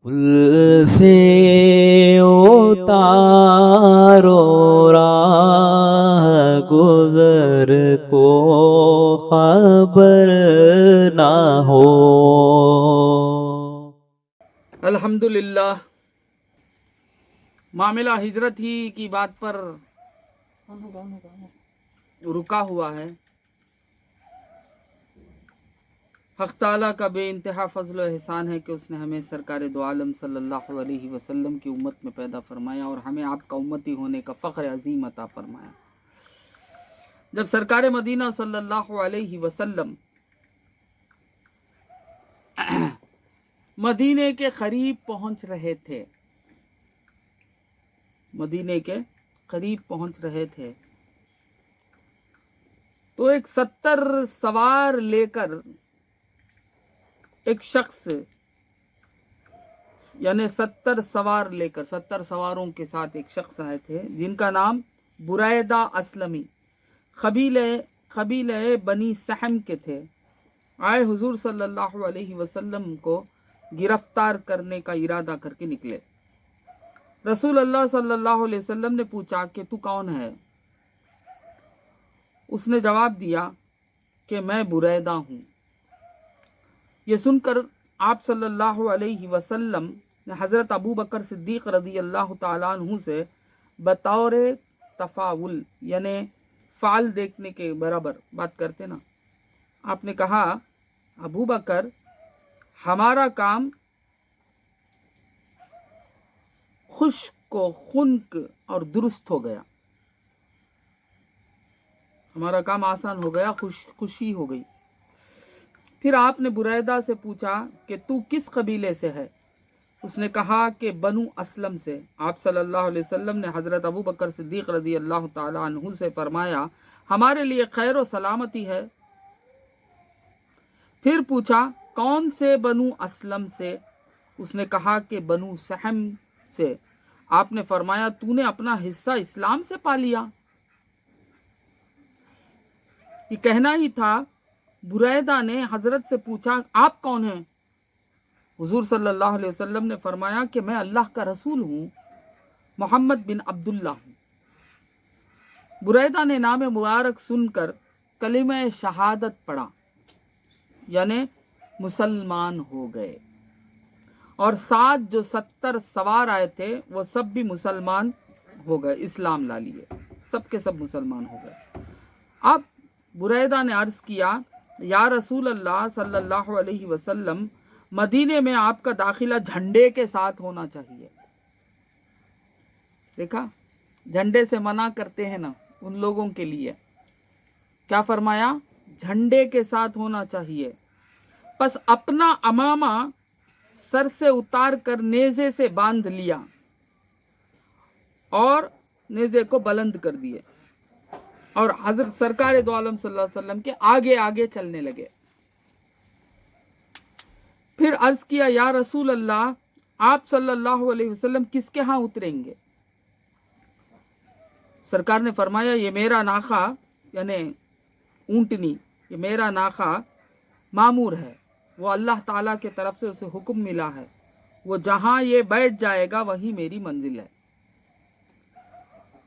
پل سے اتارو راہ گزر کو خبر نہ ہو۔ الحمدللہ، معاملہ ہجرت ہی کی بات پر رکا ہوا ہے۔ حق تعالیٰ کا بے انتہا فضل و احسان ہے کہ اس نے ہمیں سرکار دو عالم صلی اللہ علیہ وسلم کی امت میں پیدا فرمایا اور ہمیں آپ کا امتی ہونے کا فخر عظیم عطا فرمایا۔ جب سرکار مدینہ صلی اللہ علیہ وسلم مدینے کے قریب پہنچ رہے تھے تو ایک 70 سوار لے کر ایک شخص، یعنی 70 سواروں کے ساتھ ایک شخص آئے تھے جن کا نام بریدہ اسلمی قبیلہ بنی سہم کے تھے۔ آئے حضور صلی اللہ علیہ وسلم کو گرفتار کرنے کا ارادہ کر کے نکلے۔ رسول اللہ صلی اللہ علیہ وسلم نے پوچھا کہ تو کون ہے؟ اس نے جواب دیا کہ میں بریدہ ہوں۔ یہ سن کر آپ صلی اللہ علیہ وسلم نے حضرت ابو بکر صدیق رضی اللہ تعالیٰ عنہ سے بطور تفاول، یعنی فعل دیکھنے کے برابر بات کرتے نا، آپ نے کہا ابو بکر، ہمارا کام خشک و خنک اور درست ہو گیا، ہمارا کام آسان ہو گیا، خوشی ہو گئی۔ پھر آپ نے بریدہ سے پوچھا کہ تو کس قبیلے سے ہے؟ اس نے کہا کہ بنو اسلم سے۔ آپ صلی اللہ علیہ وسلم نے حضرت ابو بکر صدیق رضی اللہ تعالیٰ عنہ سے فرمایا ہمارے لیے خیر و سلامتی ہے۔ پھر پوچھا کون سے بنو اسلم سے؟ اس نے کہا کہ بنو سہم سے۔ آپ نے فرمایا تو نے اپنا حصہ اسلام سے پا لیا۔ یہ کہنا ہی تھا، بریدہ نے حضرت سے پوچھا آپ کون ہیں؟ حضور صلی اللہ علیہ وسلم نے فرمایا کہ میں اللہ کا رسول ہوں، محمد بن عبداللہ ہوں۔ بریدہ نے نام مبارک سن کر کلمہ شہادت پڑھا، یعنی مسلمان ہو گئے، اور ساتھ جو 70 سوار آئے تھے وہ سب بھی مسلمان ہو گئے، اسلام لا لیے، سب کے سب مسلمان ہو گئے۔ اب بریدہ نے عرض کیا یا رسول اللہ صلی اللہ علیہ وسلم، مدینے میں آپ کا داخلہ جھنڈے کے ساتھ ہونا چاہیے۔ دیکھا، جھنڈے سے منع کرتے ہیں نا ان لوگوں کے لیے، کیا فرمایا؟ جھنڈے کے ساتھ ہونا چاہیے۔ پس اپنا عمامہ سر سے اتار کر نیزے سے باندھ لیا اور نیزے کو بلند کر دیے اور حضرت سرکار دو عالم صلی اللہ علیہ وسلم کے آگے آگے چلنے لگے۔ پھر عرض کیا یا رسول اللہ، آپ صلی اللہ علیہ وسلم کس کے ہاں اتریں گے؟ سرکار نے فرمایا یہ میرا ناخا، یعنی اونٹنی، یہ میرا ناخا مامور ہے، وہ اللہ تعالیٰ کے طرف سے اسے حکم ملا ہے، وہ جہاں یہ بیٹھ جائے گا وہی میری منزل ہے۔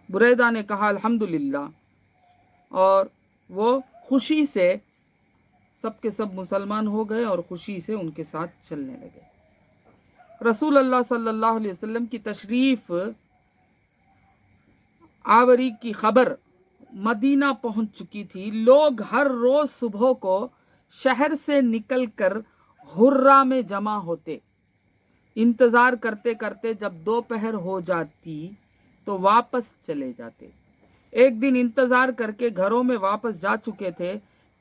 بریدہ نے کہا الحمدللہ، اور وہ خوشی سے سب کے سب مسلمان ہو گئے اور خوشی سے ان کے ساتھ چلنے لگے۔ رسول اللہ صلی اللہ علیہ وسلم کی تشریف آوری کی خبر مدینہ پہنچ چکی تھی۔ لوگ ہر روز صبح کو شہر سے نکل کر حرہ میں جمع ہوتے، انتظار کرتے کرتے جب دوپہر ہو جاتی تو واپس چلے جاتے۔ ایک دن انتظار کر کے گھروں میں واپس جا چکے تھے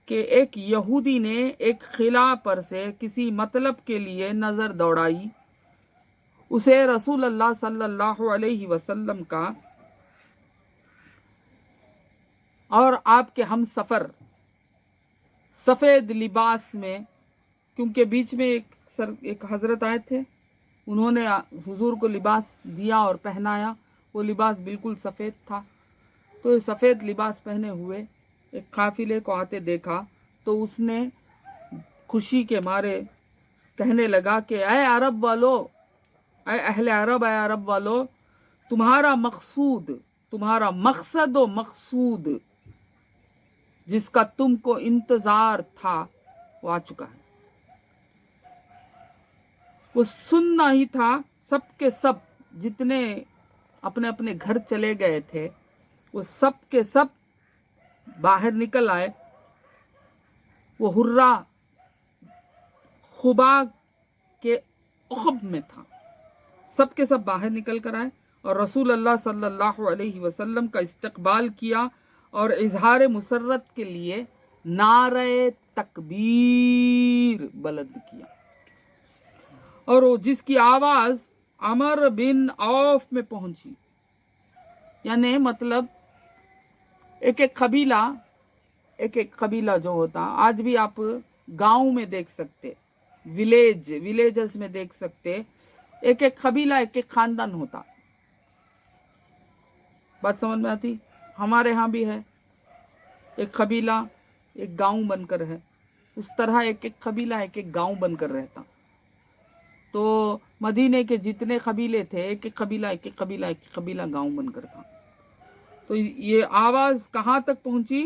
کہ ایک یہودی نے ایک خلا پر سے کسی مطلب کے لیے نظر دوڑائی۔ اسے رسول اللہ صلی اللہ علیہ وسلم کا اور آپ کے ہم سفر سفید لباس میں، کیونکہ بیچ میں ایک حضرت آئے تھے، انہوں نے حضور کو لباس دیا اور پہنایا، وہ لباس بالکل سفید تھا، تو سفید لباس پہنے ہوئے ایک قافلے کو آتے دیکھا تو اس نے خوشی کے مارے کہنے لگا کہ اے عرب والو، اے اہل عرب، اے عرب والو، تمہارا مقصود، تمہارا مقصد و مقصود جس کا تم کو انتظار تھا وہ آ چکا ہے۔ وہ سننا ہی تھا۔ سب کے سب جتنے اپنے اپنے گھر چلے گئے تھے وہ سب کے سب باہر نکل آئے۔ وہ ہرا خبا کے عقب میں تھا، سب کے سب باہر نکل کر آئے اور رسول اللہ صلی اللہ علیہ وسلم کا استقبال کیا اور اظہار مسرت کے لیے نعرہ تکبیر بلند کیا، اور وہ جس کی آواز عمر بن عوف میں پہنچی، یعنی مطلب ایک ایک قبیلہ جو ہوتا، آج بھی آپ گاؤں میں دیکھ سکتے، ولیجز میں دیکھ سکتے، ایک ایک قبیلہ ایک ایک خاندان ہوتا۔ بات سمجھ میں آتی؟ ہمارے ہاں بھی ہے، ایک قبیلہ ایک گاؤں بن کر ہے، اس طرح ایک ایک قبیلہ ایک ایک گاؤں بن کر رہتا۔ تو مدینے کے جتنے قبیلے تھے، ایک ایک قبیلہ گاؤں بن کر تھا۔ تو یہ آواز کہاں تک پہنچی؟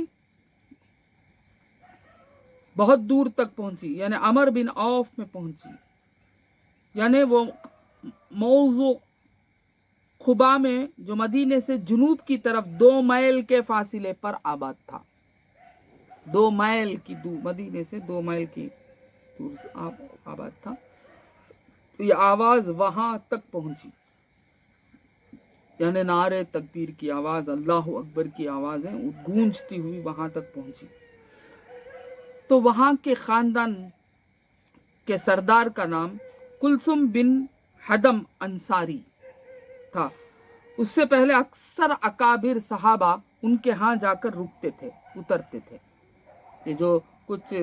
بہت دور تک پہنچی، یعنی عمر بن عوف میں پہنچی، یعنی وہ موضوع خبا میں جو مدینے سے جنوب کی طرف 2 میل کے فاصلے پر آباد تھا، 2 میل کی دور، مدینے سے 2 میل کی دور آباد تھا۔ یہ آواز وہاں تک پہنچی، یعنی نعرہ تکبیر کی آواز، اللہ اکبر کی آوازیں گونجتی ہوئی وہاں تک پہنچی۔ تو وہاں کے خاندان کے سردار کا نام کلثوم بن حدم انصاری تھا۔ اس سے پہلے اکثر اکابر صحابہ ان کے ہاں جا کر رکتے تھے، اترتے تھے۔ یہ جو کچھ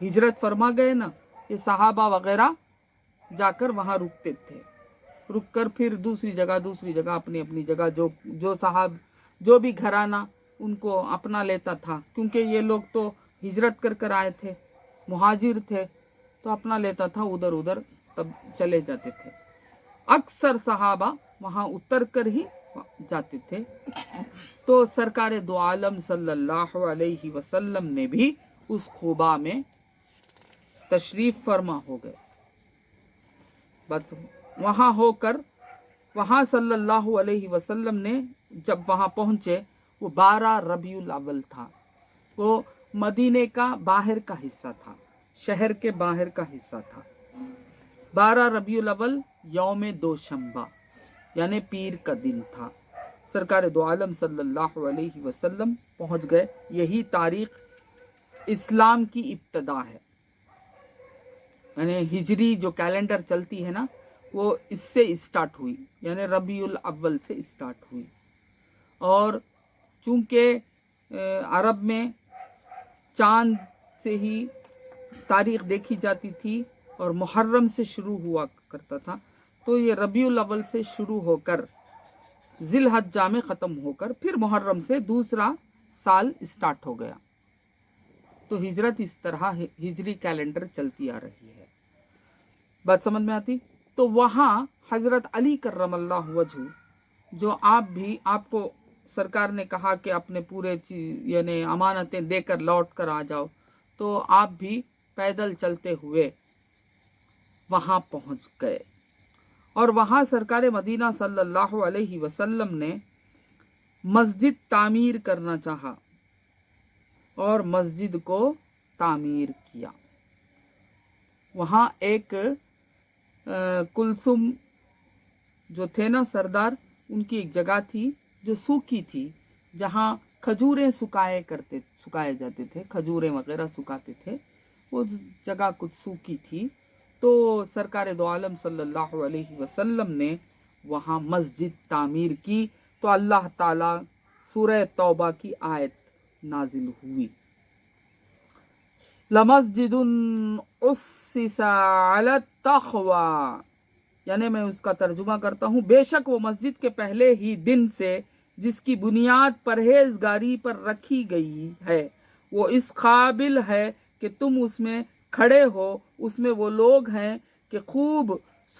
ہجرت فرما گئے نا، یہ صحابہ وغیرہ جا کر وہاں رکتے تھے، رک کر پھر دوسری جگہ اپنی اپنی جگہ جو بھی گھرانہ ان کو اپنا لیتا تھا، کیونکہ یہ لوگ تو ہجرت کر آئے تھے، مہاجر تھے، تو اپنا لیتا تھا، ادھر تب چلے جاتے تھے۔ اکثر صحابہ وہاں اتر کر ہی جاتے تھے۔ تو سرکار دو عالم صلی اللہ علیہ وسلم نے بھی اس خبا میں تشریف فرما ہو گئے۔ بس وہاں ہو کر، وہاں صلی اللہ علیہ وسلم نے جب وہاں پہنچے، وہ 12 ربیع الاول تھا۔ وہ مدینے کا باہر کا حصہ تھا، شہر کے باہر کا حصہ تھا۔ 12 ربیع الاول یوم دوشنبہ، یعنی پیر کا دن تھا۔ سرکار دو عالم صلی اللہ علیہ وسلم پہنچ گئے۔ یہی تاریخ اسلام کی ابتدا ہے، یعنی ہجری جو کیلنڈر چلتی ہے نا، وہ اس سے اسٹارٹ ہوئی، یعنی ربیع الاول سے اسٹارٹ ہوئی۔ اور چونکہ عرب میں چاند سے ہی تاریخ دیکھی جاتی تھی اور محرم سے شروع ہوا کرتا تھا، تو یہ ربیع الاول سے شروع ہو کر ذی الحجہ میں ختم ہو کر پھر محرم سے دوسرا سال اسٹارٹ ہو گیا۔ تو ہجرت اس طرح ہجری کیلنڈر چلتی آ رہی ہے۔ بات سمجھ میں آتی؟ تو وہاں حضرت علی کرم اللہ وجہ، جو آپ کو سرکار نے کہا کہ اپنے پورے یعنی امانتیں دے کر لوٹ کر آ جاؤ، تو آپ بھی پیدل چلتے ہوئے وہاں پہنچ گئے۔ اور وہاں سرکار مدینہ صلی اللہ علیہ وسلم نے مسجد تعمیر کرنا چاہا اور مسجد کو تعمیر کیا۔ وہاں ایک کلثوم جو تھے نا سردار، ان کی ایک جگہ تھی جو سوکھی تھی، جہاں کھجوریں سکھائے جاتے تھے، کھجوریں وغیرہ سکھاتے تھے، وہ جگہ کچھ سوکھی تھی۔ تو سرکار دو عالم صلی اللہ علیہ وسلم نے وہاں مسجد تعمیر کی، تو اللہ تعالی سورہ توبہ کی آیت نازل ہوئی، لَمَسْجِدٌ أُسِّسَ عَلَى التَّقْوَىٰ، یعنی میں اس کا ترجمہ کرتا ہوں، بے شک وہ مسجد کے پہلے ہی دن سے جس کی بنیاد پرہیزگاری پر رکھی گئی ہے، وہ اس قابل ہے کہ تم اس میں کھڑے ہو۔ اس میں وہ لوگ ہیں کہ خوب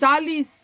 40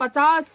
50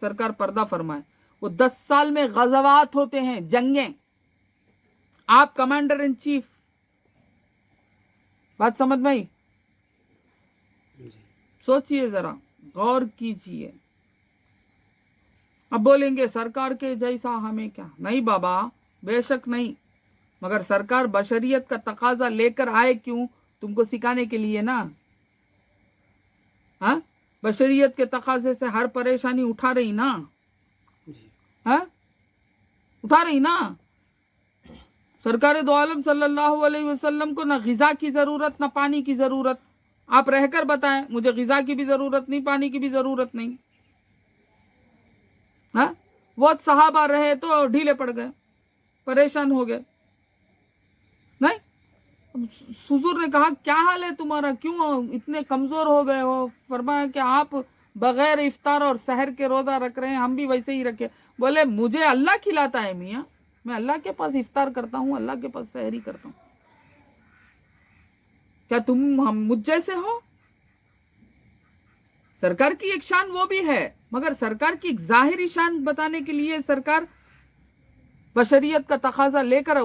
سرکار پردہ فرمائے. وہ 10 سال میں غزوات ہوتے ہیں, جنگیں, آپ کمانڈر ان چیف. بات سمجھ میں آئی؟ سوچئے ذرا, غور کیجئے. اب بولیں گے سرکار کے جیسا ہمیں کیا؟ نہیں بابا, بے شک نہیں, مگر سرکار بشریت کا تقاضا لے کر آئے کیوں؟ تم کو سکھانے کے لیے نا. ہاں, بشریت کے تقاضے سے ہر پریشانی اٹھا رہی نا, ہاں اٹھا رہی نا. سرکار دو عالم صلی اللہ علیہ وسلم کو نہ غذا کی ضرورت نہ پانی کی ضرورت. آپ رہ کر بتائیں, مجھے غذا کی بھی ضرورت نہیں, پانی کی بھی ضرورت نہیں. ہاں, بہت صحابہ رہے تو ڈھیلے پڑ گئے, پریشان ہو گئے. نہیں, حضور نے کہا کیا حال ہے تمہارا, کیوں اتنے کمزور ہو گئے ہو؟ فرمایا کہ آپ بغیر افطار اور سحر کے روزہ رکھ رہے ہیں, ہم بھی ویسے ہی رکھے. بولے مجھے اللہ کھلاتا ہے میاں, میں اللہ کے پاس افطار کرتا ہوں, اللہ کے پاس سحری کرتا ہوں. کیا تم ہم مجھ جیسے ہو؟ سرکار کی ایک شان وہ بھی ہے, مگر سرکار کی ایک ظاہری شان بتانے کے لیے سرکار بشریت کا تقاضا لے کر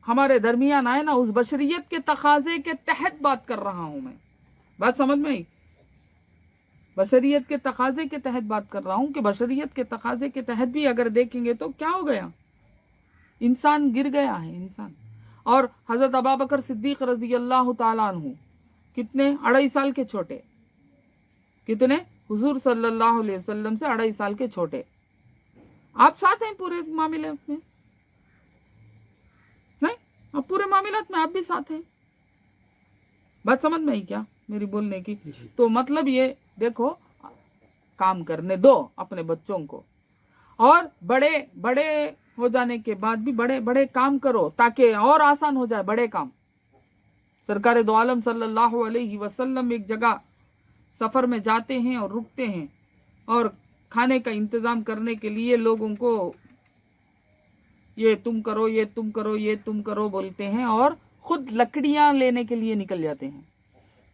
ہمارے درمیان آئے نا. اس بشریت کے تقاضے کے تحت بات کر رہا ہوں میں. بات سمجھ میں آئی؟ بشریت کے تقاضے کے تحت بات کر رہا ہوں کہ بشریت کے تقاضے کے تحت بھی اگر دیکھیں گے تو کیا ہو گیا, انسان گر گیا ہے انسان. اور حضرت ابوبکر صدیق رضی اللہ تعالیٰ عنہ کتنے, 2.5 سال کے چھوٹے, کتنے, حضور صلی اللہ علیہ وسلم سے 2.5 سال کے چھوٹے. آپ ساتھ ہیں پورے معاملے میں, نہیں آپ پورے معاملات میں آپ بھی ساتھ ہیں. بات سمجھ میں آئی کیا میری بولنے کی؟ تو مطلب یہ دیکھو, کام کرنے دو اپنے بچوں کو, اور بڑے بڑے ہو جانے کے بعد بھی بڑے بڑے کام کرو تاکہ اور آسان ہو جائے بڑے کام. سرکار دو عالم صلی اللہ علیہ وسلم ایک جگہ سفر میں جاتے ہیں اور رکتے ہیں, اور کھانے کا انتظام کرنے کے لیے لوگوں کو یہ تم کرو, یہ تم کرو, یہ تم کرو بولتے ہیں, اور خود لکڑیاں لینے کے لیے نکل جاتے ہیں,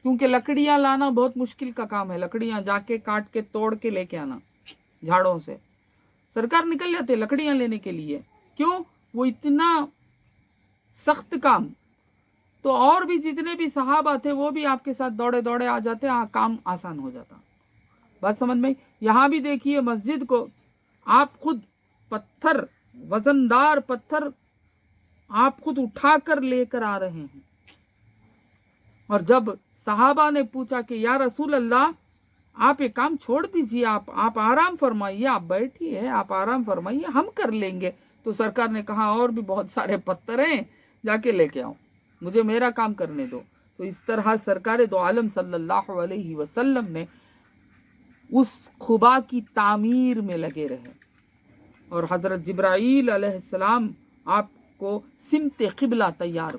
کیونکہ لکڑیاں لانا بہت مشکل کا کام ہے. لکڑیاں جا کے کاٹ کے توڑ کے لے کے آنا جھاڑوں سے. سرکار نکل جاتے لکڑیاں لینے کے لیے. کیوں؟ وہ اتنا سخت کام. تو اور بھی جتنے بھی صحابہ تھے وہ بھی آپ کے ساتھ دوڑے دوڑے آ جاتے, کام آسان ہو جاتا. بات سمجھ میں؟ یہاں بھی دیکھیے مسجد کو آپ خود پتھر, وزندار پتھر آپ خود اٹھا کر لے کر آ رہے ہیں. اور جب صحابہ نے پوچھا کہ یا رسول اللہ آپ یہ کام چھوڑ دیجئے, آپ آرام فرمائیے, آپ بیٹھیے, آپ آرام فرمائیے, ہم کر لیں گے. تو سرکار نے کہا اور بھی بہت سارے پتھر ہیں, جا کے لے کے آؤ, مجھے میرا کام کرنے دو. تو اس طرح سرکار دو عالم صلی اللہ علیہ وسلم نے اس خبا کی تعمیر میں لگے رہے, اور حضرت جبرائیل علیہ السلام آپ کو سمت قبلہ تیار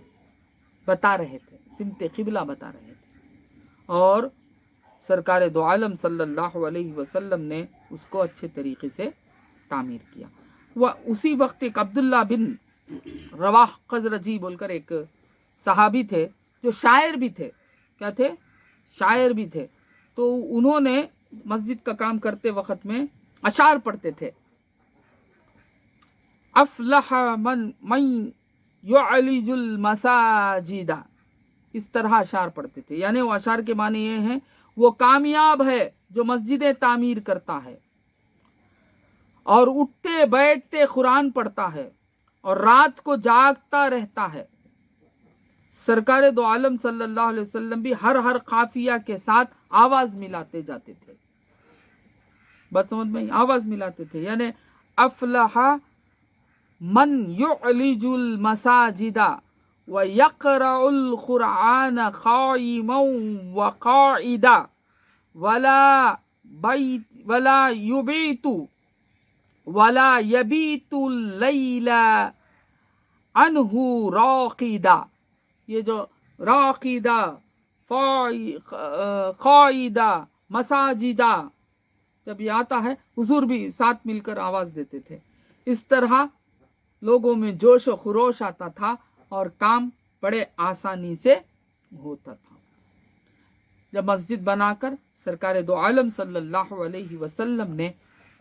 بتا رہے تھے, سمت قبلہ بتا رہے تھے, اور سرکار دو عالم صلی اللہ علیہ وسلم نے اس کو اچھے طریقے سے تعمیر کیا. وہ اسی وقت ایک عبداللہ بن رواح خزرجی بول کر ایک صحابی تھے جو شاعر بھی تھے. کیا تھے؟ شاعر بھی تھے. تو انہوں نے مسجد کا کام کرتے وقت میں اشعار پڑھتے تھے. افلح من یعلج المساجد, اس طرح اشعار پڑھتے تھے. یعنی وہ اشعار کے معنی یہ ہیں وہ کامیاب ہے جو مسجدیں تعمیر کرتا ہے, اور اٹھتے بیٹھتے قرآن پڑھتا ہے, اور رات کو جاگتا رہتا ہے. سرکار دو عالم صلی اللہ علیہ وسلم بھی ہر قافیہ کے ساتھ آواز ملاتے جاتے تھے. بات سمجھ میں؟ آواز ملاتے تھے. یعنی افلح من یعلج المساجد ویقرأ القرآن قائما وقاعدا ولا یبیت اللیل عنہ راقدا. یہ جو راقدا, قائدا, مساجدہ جب یہ آتا ہے, حضور بھی ساتھ مل کر آواز دیتے تھے. اس طرح لوگوں میں جوش و خروش آتا تھا اور کام بڑے آسانی سے ہوتا تھا. جب مسجد بنا کر سرکار دو عالم صلی اللہ علیہ وسلم نے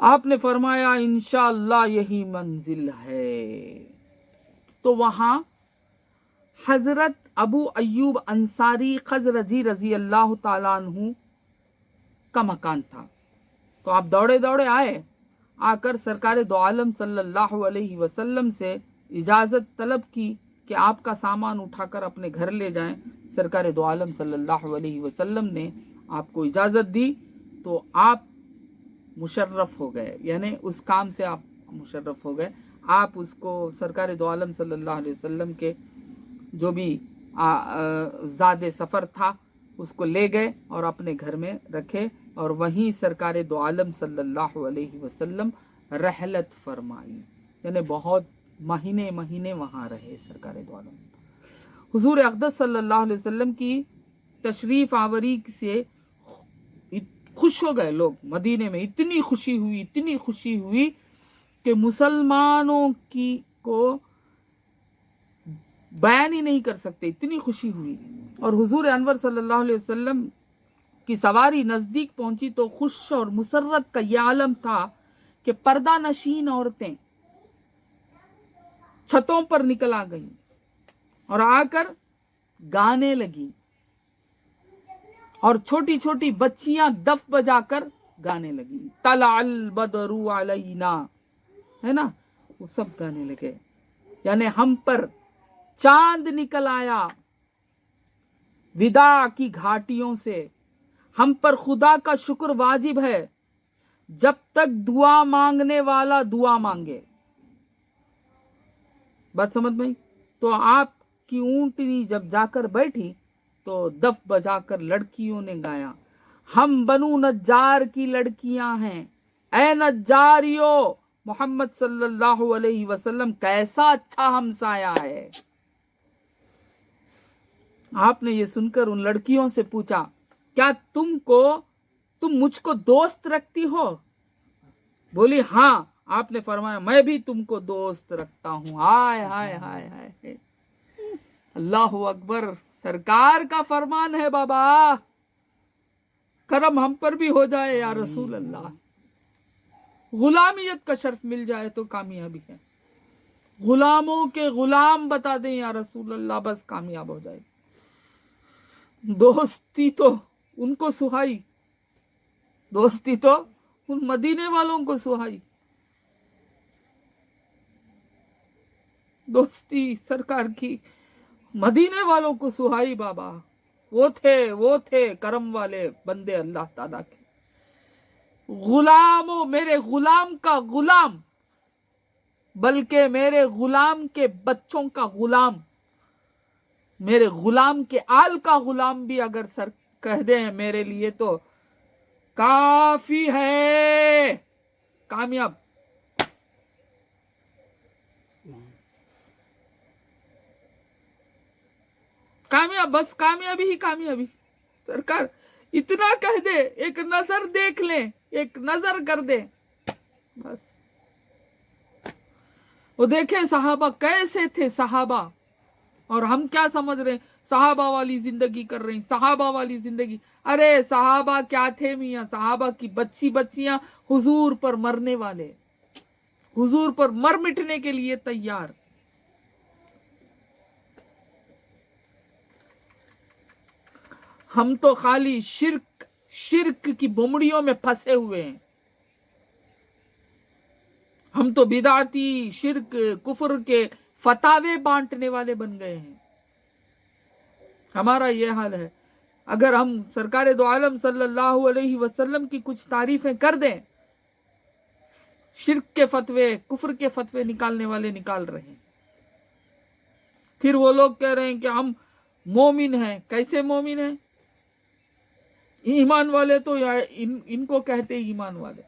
آپ نے فرمایا انشاءاللہ یہی منزل ہے. تو وہاں حضرت ابو ایوب انصاری خزرجی رضی اللہ تعالیٰ عنہ کا مکان تھا. تو آپ دوڑے دوڑے آئے, آ کر سرکار دو عالم صلی اللہ علیہ وسلم سے اجازت طلب کی کہ آپ کا سامان اٹھا کر اپنے گھر لے جائیں. سرکار دو عالم صلی اللہ علیہ وسلم نے آپ کو اجازت دی تو آپ مشرف ہو گئے, یعنی اس کام سے آپ مشرف ہو گئے. آپ اس کو سرکار دو عالم صلی اللہ علیہ وسلم کے جو بھی زاد سفر تھا اس کو لے گئے اور اپنے گھر میں رکھے, اور وہیں سرکار دو عالم صلی اللہ علیہ وسلم رحلت فرمائی, یعنی بہت مہینے مہینے وہاں رہے سرکار دو عالم. حضور اقدس صلی اللہ علیہ وسلم کی تشریف آوری سے خوش ہو گئے لوگ مدینے میں. اتنی خوشی ہوئی کہ مسلمانوں کی کو بیان ہی نہیں کر سکتے, اتنی خوشی ہوئی. اور حضور انور صلی اللہ علیہ وسلم کی سواری نزدیک پہنچی تو خوش اور مسرت کا یہ عالم تھا کہ پردہ نشین عورتیں چھتوں پر نکل آ گئیں اور آ کر گانے لگی, اور چھوٹی چھوٹی بچیاں دف بجا کر گانے لگی. طلع البدر علینا, ہے نا, وہ سب گانے لگے, یعنی ہم پر چاند نکل آیا وداع کی گھاٹیوں سے. ہم پر خدا کا شکر واجب ہے جب تک دعا مانگنے والا دعا مانگے. بات سمجھ میں؟ تو آپ کی اونٹنی جب جا کر بیٹھی تو دف بجا کر لڑکیوں نے گایا, ہم بنو نجار کی لڑکیاں ہیں, اے نجاریو محمد صلی اللہ علیہ وسلم کیسا اچھا ہمسایہ ہے. آپ نے یہ سن کر ان لڑکیوں سے پوچھا, کیا تم مجھ کو دوست رکھتی ہو؟ بولی ہاں. آپ نے فرمایا میں بھی تم کو دوست رکھتا ہوں. ہائے ہائے ہائے ہائے, اللہ اکبر, سرکار کا فرمان ہے بابا, کرم ہم پر بھی ہو جائے یا رسول اللہ. غلامیت کا شرف مل جائے تو کامیابی ہے, غلاموں کے غلام بتا دیں یا رسول اللہ, بس کامیاب ہو جائے. دوستی تو ان کو سہائی, دوستی تو ان مدینے والوں کو سہائی, دوستی سرکار کی مدینے والوں کو سہائی. بابا وہ تھے کرم والے بندے اللہ تعالیٰ کے. غلاموں, میرے غلام کا غلام, بلکہ میرے غلام کے بچوں کا غلام, میرے غلام کے آل کا غلام بھی اگر سر کہہ دیں میرے لیے تو کافی ہے. کامیاب. بس کامیابی ہی کامیابی. سرکار اتنا کہہ دے, ایک نظر دیکھ لیں, ایک نظر کر دے بس. وہ دیکھیں صحابہ کیسے تھے صحابہ, اور ہم کیا سمجھ رہے ہیں صحابہ والی زندگی کر رہے ہیں, صحابہ والی زندگی. ارے صحابہ کیا تھے میاں, صحابہ کی بچیاں حضور پر مرنے والے, حضور پر مر مٹنے کے لیے تیار. ہم تو خالی شرک کی بمڑیوں میں پھنسے ہوئے ہیں. ہم تو بدعتی شرک کفر کے فتاوے بانٹنے والے بن گئے ہیں. ہمارا یہ حال ہے. اگر ہم سرکار دو عالم صلی اللہ علیہ وسلم کی کچھ تعریفیں کر دیں, شرک کے فتوے کفر کے فتوے نکالنے والے نکال رہے ہیں. پھر وہ لوگ کہہ رہے ہیں کہ ہم مومن ہیں. کیسے مومن ہیں؟ ایمان والے تو ان کو کہتے ایمان والے.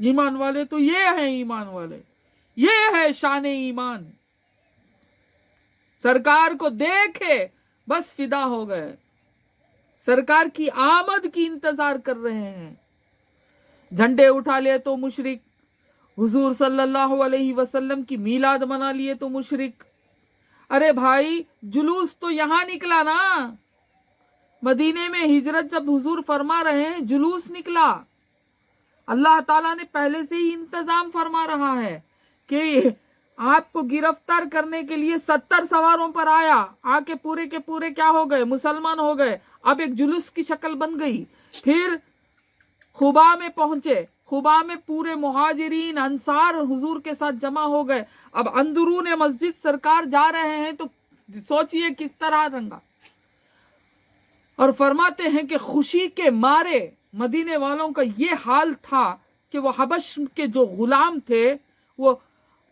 ایمان والے تو یہ ہیں, ایمان والے یہ ہے شان ایمان. سرکار کو دیکھے بس فدا ہو گئے, سرکار کی آمد کی انتظار کر رہے ہیں. جھنڈے اٹھا لیے تو مشرک, حضور صلی اللہ علیہ وسلم کی میلاد منا لیے تو مشرک. ارے بھائی جلوس تو یہاں نکلا نا, مدینے میں ہجرت جب حضور فرما رہے ہیں جلوس نکلا. اللہ تعالیٰ نے پہلے سے ہی انتظام فرما رہا ہے کہ آپ کو گرفتار کرنے کے لیے 70 سواروں پر آیا، آ کے پورے کیا ہو گئے؟ مسلمان ہو گئے۔ اب ایک جلوس کی شکل بن گئی۔ پھر خبا میں پہنچے، خبا میں پورے مہاجرین انصار حضور کے ساتھ جمع ہو گئے۔ اب اندرون مسجد سرکار جا رہے ہیں تو سوچئے کس طرح رنگا۔ اور فرماتے ہیں کہ خوشی کے مارے مدینے والوں کا یہ حال تھا کہ وہ حبش کے جو غلام تھے وہ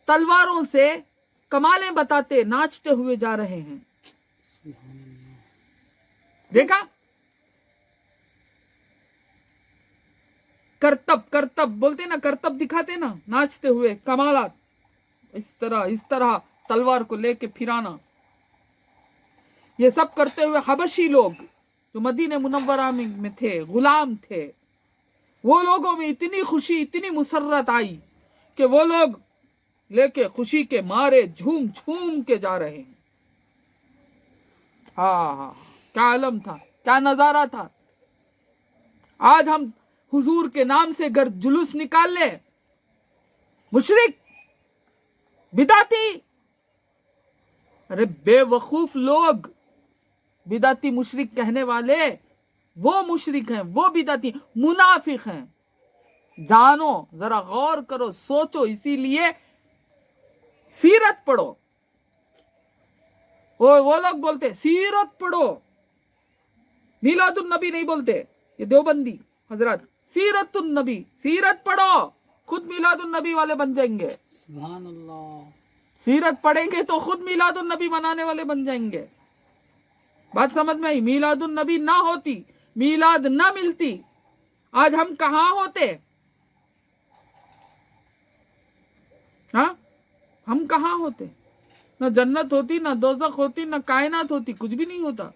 تلواروں سے کمالیں بتاتے ناچتے ہوئے جا رہے ہیں۔ دیکھا؟ کرتب بولتے نا، کرتب دکھاتے نا، ناچتے ہوئے کمالات، اس طرح تلوار کو لے کے پھرانا، یہ سب کرتے ہوئے حبشی لوگ جو مدینہ منورہ میں تھے، غلام تھے، وہ لوگوں میں اتنی خوشی، اتنی مسرت آئی کہ وہ لوگ لے کے خوشی کے مارے جھوم کے جا رہے ہیں۔ ہاں، کیا علم تھا، کیا نظارہ تھا۔ آج ہم حضور کے نام سے اگر جلوس نکال لے، مشرک، بدعتی، ارے بے وقوف لوگ، بدعتی مشرک کہنے والے وہ مشرک ہیں، وہ بدعتی منافق ہیں۔ جانو، ذرا غور کرو، سوچو، اسی لیے سیرت پڑھو۔ وہ لوگ بولتے سیرت پڑھو، میلاد النبی نہیں بولتے یہ دیوبندی حضرات، سیرت النبی، سیرت پڑھو، خود میلاد النبی والے بن جائیں گے۔ سبحان اللہ، سیرت پڑھیں گے تو خود میلاد النبی منانے والے بن جائیں گے۔ بات سمجھ میں آئی؟ میلاد النبی نہ ہوتی، میلاد نہ ملتی، آج ہم کہاں ہوتے؟ ہاں، ہم کہاں ہوتے؟ نہ جنت ہوتی، نہ دوزخ ہوتی، نہ کائنات ہوتی، کچھ بھی نہیں ہوتا۔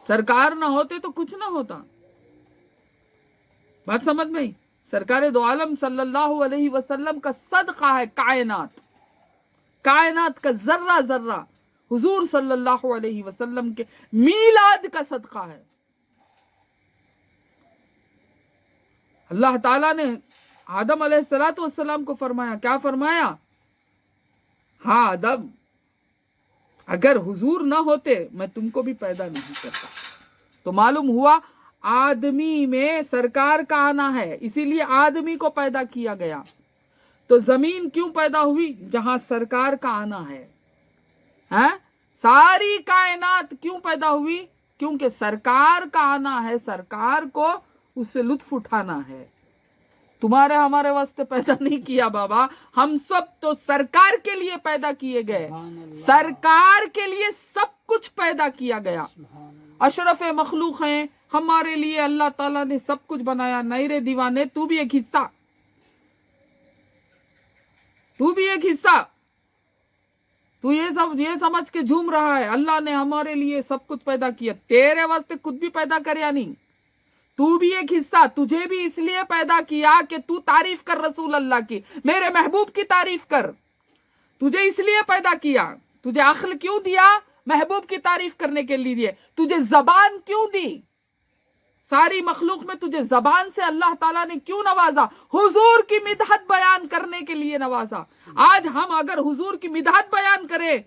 سرکار نہ ہوتے تو کچھ نہ ہوتا۔ بات سمجھ میں آئی؟ سرکار دو عالم صلی اللہ علیہ وسلم کا صدقہ ہے کائنات کا ذرہ ذرہ حضور صلی اللہ علیہ وسلم کے میلاد کا صدقہ ہے۔ اللہ تعالیٰ نے آدم علیہ السلام کو فرمایا، کیا فرمایا؟ ہاں آدم، اگر حضور نہ ہوتے میں تم کو بھی پیدا نہیں کرتا۔ تو معلوم ہوا آدمی میں سرکار کا آنا ہے، اسی لیے آدمی کو پیدا کیا گیا۔ تو زمین کیوں پیدا ہوئی؟ جہاں سرکار کا آنا ہے۔ ساری کائنات کیوں پیدا ہوئی؟ کیونکہ سرکار کا آنا ہے، سرکار کو اس سے لطف اٹھانا ہے۔ تمہارے ہمارے واسطے پیدا نہیں کیا بابا، ہم سب تو سرکار کے لیے پیدا کیے گئے، سرکار کے لیے سب کچھ پیدا کیا گیا۔ اشرف مخلوق ہیں، ہمارے لیے اللہ تعالیٰ نے سب کچھ بنایا۔ نہیں رے دیوانے، تو بھی ایک حصہ، تو بھی ایک حصہ۔ تو یہ سمجھ کے جھوم رہا ہے اللہ نے ہمارے لیے سب کچھ پیدا کیا، تیرے واسطے کچھ بھی پیدا کرے یا نہیں، تو بھی ایک حصہ۔ تجھے بھی اس لیے پیدا کیا کہ تو تعریف کر رسول اللہ کی، میرے محبوب کی تعریف کر۔ تجھے اس لیے پیدا کیا۔ تجھے عقل کیوں دیا؟ محبوب کی تعریف کرنے کے لیے۔ تجھے زبان کیوں دی؟ ساری مخلوق میں تجھے زبان سے اللہ تعالیٰ نے کیوں نوازا؟ حضور کی مدحت بیان کرنے کے لیے نوازا۔ آج ہم اگر حضور کی مدحت بیان کریں،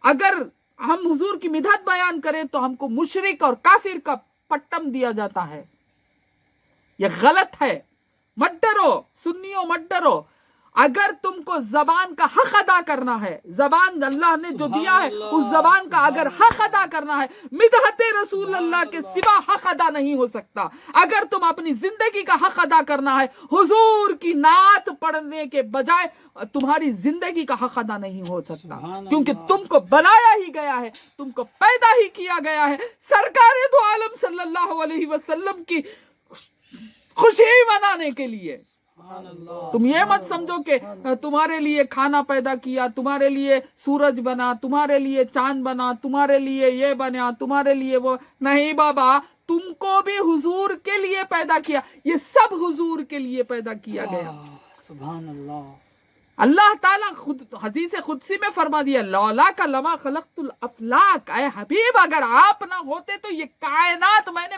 اگر ہم حضور کی مدحت بیان کریں تو ہم کو مشرک اور کافر کا پٹم دیا جاتا ہے۔ یہ غلط ہے۔ مت ڈرو سنیوں، مت ڈرو۔ اگر تم کو زبان کا حق ادا کرنا ہے، زبان اللہ نے جو دیا ہے اس زبان کا اگر حق ادا کرنا ہے، مدحت رسول اللہ کے سوا حق ادا نہیں ہو سکتا۔ اگر تم اپنی زندگی کا حق ادا کرنا ہے، حضور کی نعت پڑھنے کے بجائے تمہاری زندگی کا حق ادا نہیں ہو سکتا، کیونکہ تم کو بنایا ہی گیا ہے، تم کو پیدا ہی کیا گیا ہے سرکار دو عالم صلی اللہ علیہ وسلم کی خوشی منانے کے لیے۔ تم یہ مت سمجھو کہ تمہارے لیے کھانا پیدا کیا، تمہارے لیے سورج بنا، تمہارے لیے چاند بنا، تمہارے لیے یہ بنا، تمہارے لیے وہ نہیں بابا، تم کو بھی حضور کے لیے پیدا کیا، یہ سب حضور کے لیے پیدا کیا گیا۔ سبحان اللہ۔ اللہ تعالیٰ خود حدیث قدسی میں فرما دیا، لولا کا لما خلقت الافلاک، اے حبیب اگر آپ نہ ہوتے تو یہ کائنات میں نے